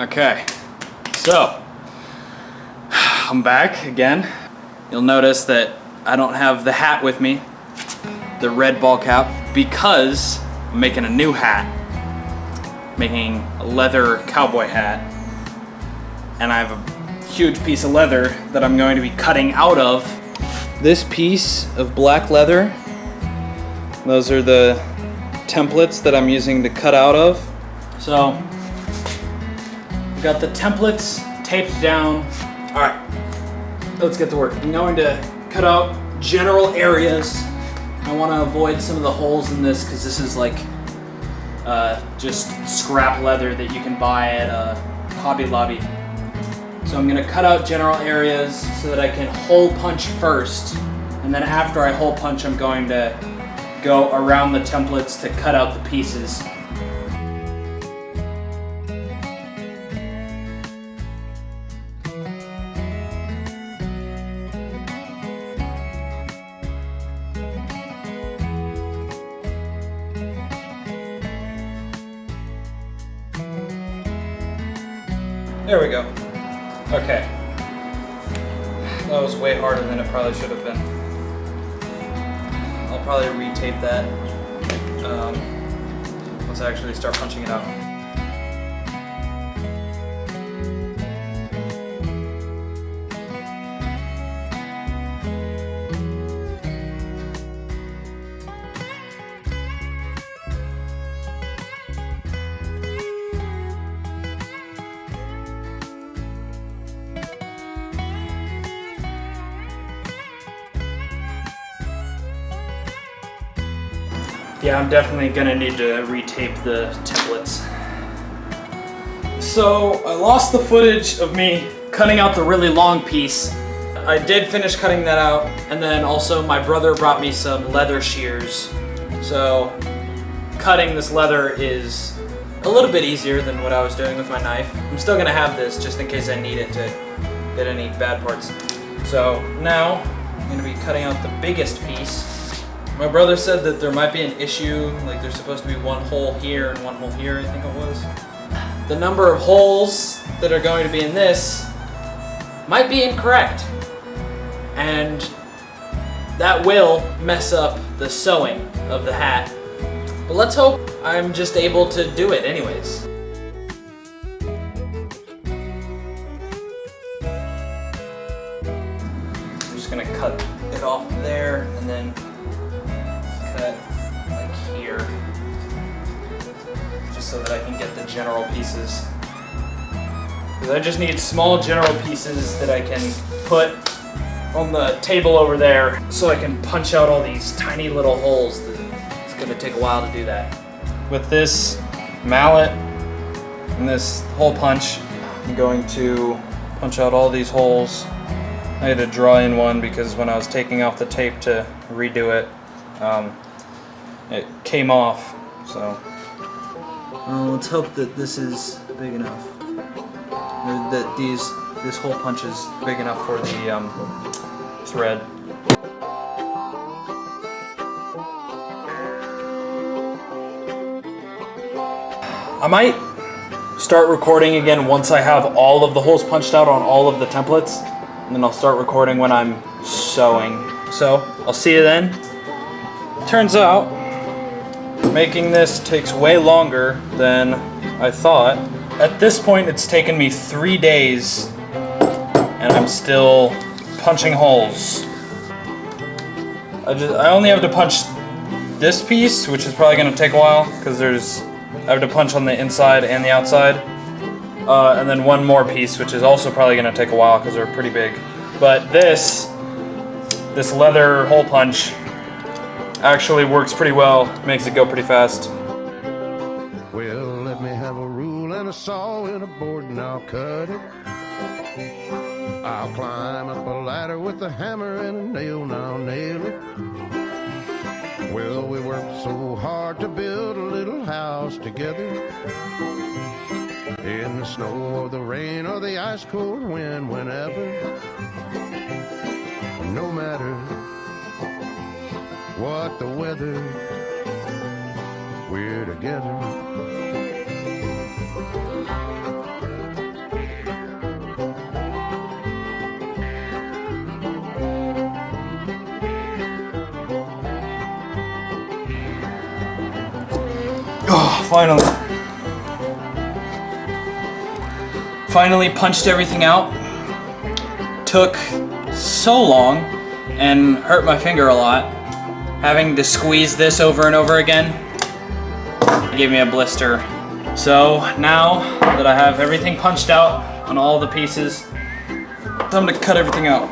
Okay, so I'm back again. You'll notice that I don't have the hat with me, the red ball cap, because I'm making a new hat, making a leather cowboy hat, and I have a huge piece of leather that I'm going to be cutting out of. This piece of black leather, those are the templates that I'm using to cut out of. So, we've got the templates taped down. All right, let's get to work. I'm going to cut out general areas. I want to avoid some of the holes in this because this is like just scrap leather that you can buy at Hobby Lobby. So I'm going to cut out general areas so that I can hole punch first, and then after I hole punch, I'm going to go around the templates to cut out the pieces. There we go. Okay. That was way harder than it probably should have been. I'll probably retape that once I actually start punching it out. Yeah, I'm definitely gonna need to retape the templates. So I lost the footage of me cutting out the really long piece. I did finish cutting that out, and then also my brother brought me some leather shears. So cutting this leather is a little bit easier than what I was doing with my knife. I'm still gonna have this just in case I need it to get any bad parts. So now I'm gonna be cutting out the biggest piece. My brother said that there might be an issue, like there's supposed to be one hole here and one hole here, I think it was. The number of holes that are going to be in this might be incorrect. And that will mess up the sewing of the hat. But let's hope I'm just able to do it anyways. I'm just gonna cut it off there and then cut like here, just so that I can get the general pieces. Because I just need small general pieces that I can put on the table over there so I can punch out all these tiny little holes. It's gonna take a while to do that. With this mallet and this hole punch, I'm going to punch out all these holes. I had to draw in one because when I was taking off the tape to redo it, it came off, so. Let's hope that this is big enough. That this hole punch is big enough for the thread. I might start recording again once I have all of the holes punched out on all of the templates, and then I'll start recording when I'm sewing. So, I'll see you then. Turns out, making this takes way longer than I thought. At this point, it's taken me 3 days, and I'm still punching holes. I only have to punch this piece, which is probably going to take a while, because I have to punch on the inside and the outside. And then one more piece, which is also probably going to take a while, because they're pretty big. But this leather hole punch actually works pretty well, makes it go pretty fast. Well, let me have a rule and a saw and a board and I'll cut it. I'll climb up a ladder with a hammer and a nail and I'll nail it. Well, we worked so hard to build a little house together. In the snow or the rain or the ice cold wind, whenever. No matter what the weather, we're together. Finally punched everything out. Took so long and hurt my finger a lot. Having to squeeze this over and over again gave me a blister. So now that I have everything punched out on all the pieces, time to cut everything out.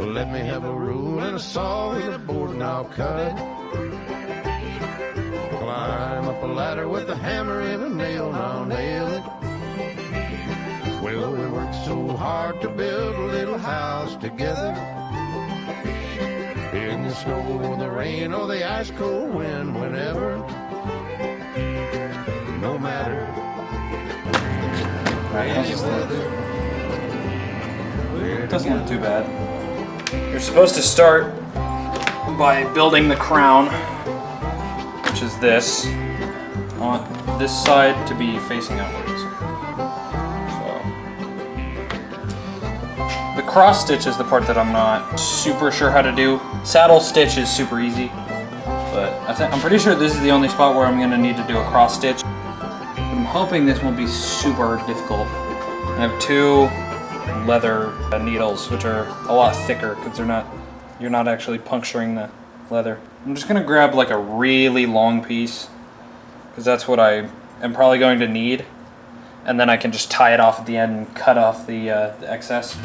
Let me have a rule and a saw with a board and I'll cut. Climb up a ladder with a hammer and a nail and I'll nail it. Well, we worked so hard to build a little house together. In the snow, the rain, or the ice cold wind, whenever. No matter. Doesn't look too bad. You're supposed to start by building the crown, which is this, on this side to be facing outwards. So the cross stitch is the part that I'm not super sure how to do. Saddle stitch is super easy, but I'm pretty sure this is the only spot where I'm going to need to do a cross stitch. I'm hoping this won't be super difficult. I have two leather needles, which are a lot thicker because you're not actually puncturing the leather. I'm just gonna grab like a really long piece because that's what I am probably going to need, and then I can just tie it off at the end and cut off the excess.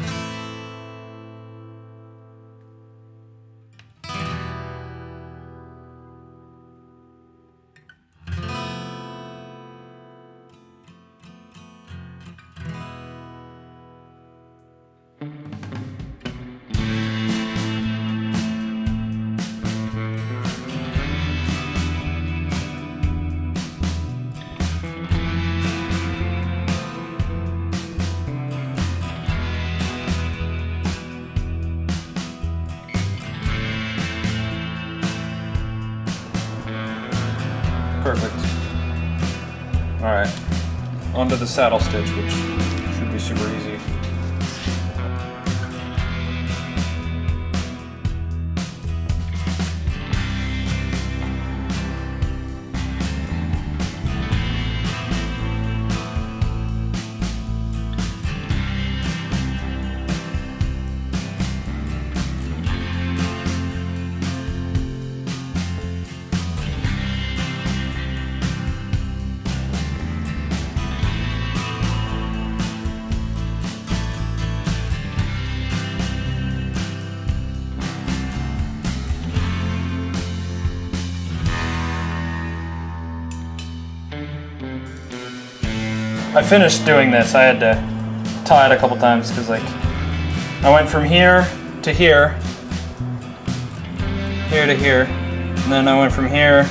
Perfect. Alright, onto the saddle stitch, which should be super easy. I finished doing this. I had to tie it a couple times because like I went from here to here, here to here, and then I went from here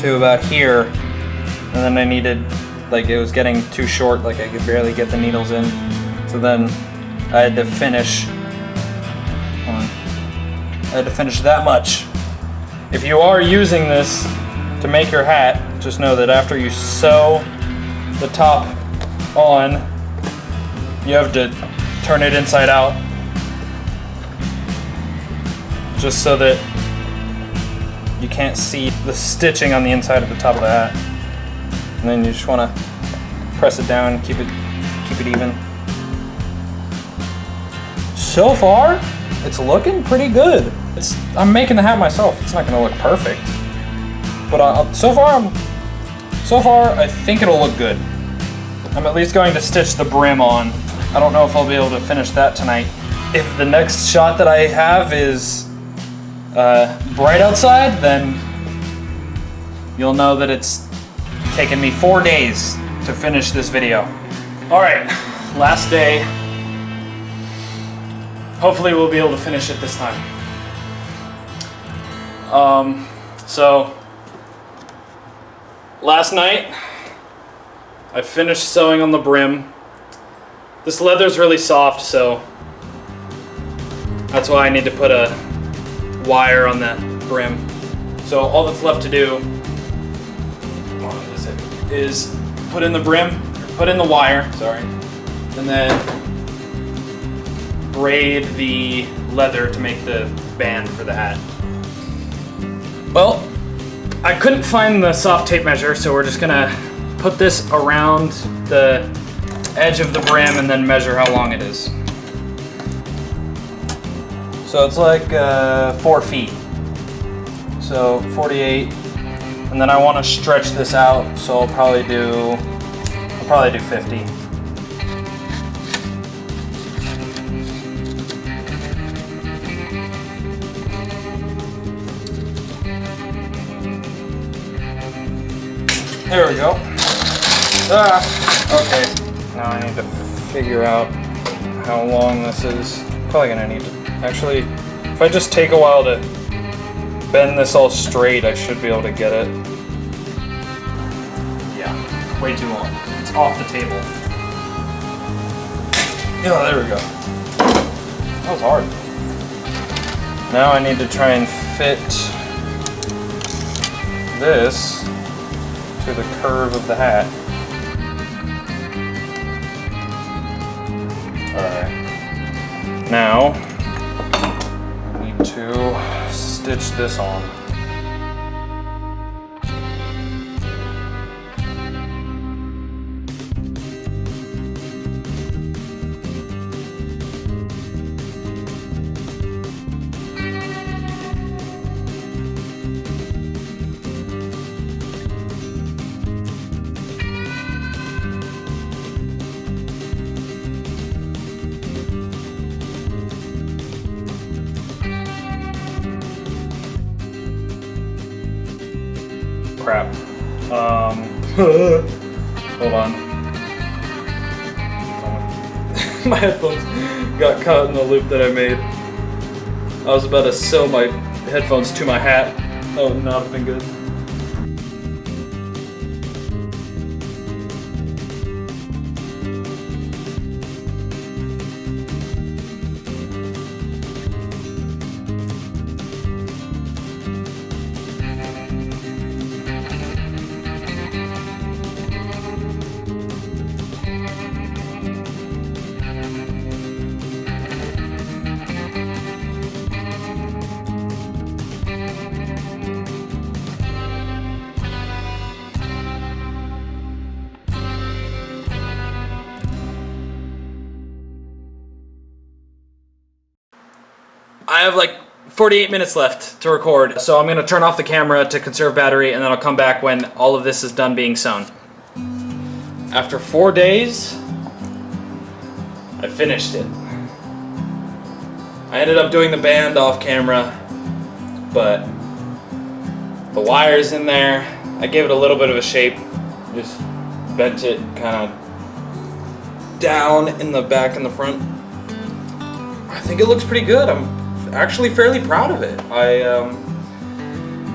to about here, and then I needed, like it was getting too short, like I could barely get the needles in, so then I had to finish, that much. If you are using this to make your hat, just know that after you sew the top on, you have to turn it inside out, just so that you can't see the stitching on the inside of the top of the hat. And then you just want to press it down, keep it even. So far, it's looking pretty good. I'm making the hat myself. It's not going to look perfect, but so far I think it'll look good. I'm at least going to stitch the brim on. I don't know if I'll be able to finish that tonight. If the next shot that I have is bright outside, then you'll know that it's taken me 4 days to finish this video. All right, last day. Hopefully we'll be able to finish it this time. So last night I finished sewing on the brim. This leather's really soft, so that's why I need to put a wire on that brim. So all that's left to do is put in the brim, put in the wire, sorry, and then braid the leather to make the band for the hat. Well, I couldn't find the soft tape measure, so we're just gonna put this around the edge of the brim and then measure how long it is. So it's like 4 feet. So 48, and then I want to stretch this out, so I'll probably do 50. There we go. Okay. Now I need to figure out how long this is. Probably gonna need to, actually, if I just take a while to bend this all straight, I should be able to get it. Yeah, way too long. It's off the table. Yeah, there we go. That was hard. Now I need to try and fit this to the curve of the hat. Alright. Now, I need to stitch this on. Crap. Hold on. My headphones got caught in the loop that I made. I was about to sew my headphones to my hat. That would not have been good. I have like 48 minutes left to record, so I'm going to turn off the camera to conserve battery, and then I'll come back when all of this is done being sewn. After 4 days, I finished it. I ended up doing the band off camera, but the wire's in there. I gave it a little bit of a shape, just bent it kind of down in the back and the front. I think it looks pretty good. I'm actually fairly proud of it.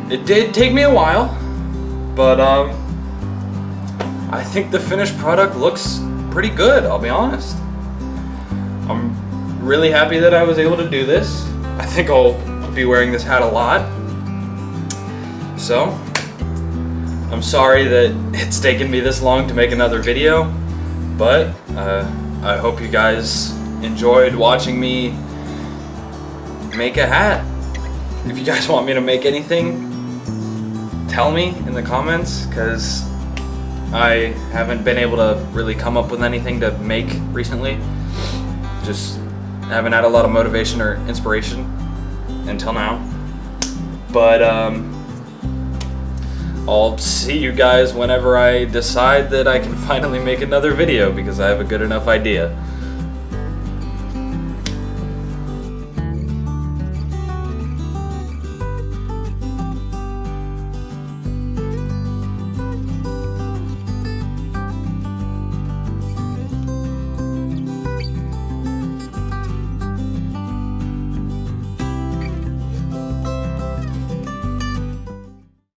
It did take me a while, but I think the finished product looks pretty good, I'll be honest. I'm really happy that I was able to do this. I think I'll be wearing this hat a lot. So, I'm sorry that it's taken me this long to make another video, but I hope you guys enjoyed watching me make a hat. If you guys want me to make anything, tell me in the comments, because I haven't been able to really come up with anything to make recently. Just haven't had a lot of motivation or inspiration until now. But I'll see you guys whenever I decide that I can finally make another video, because I have a good enough idea.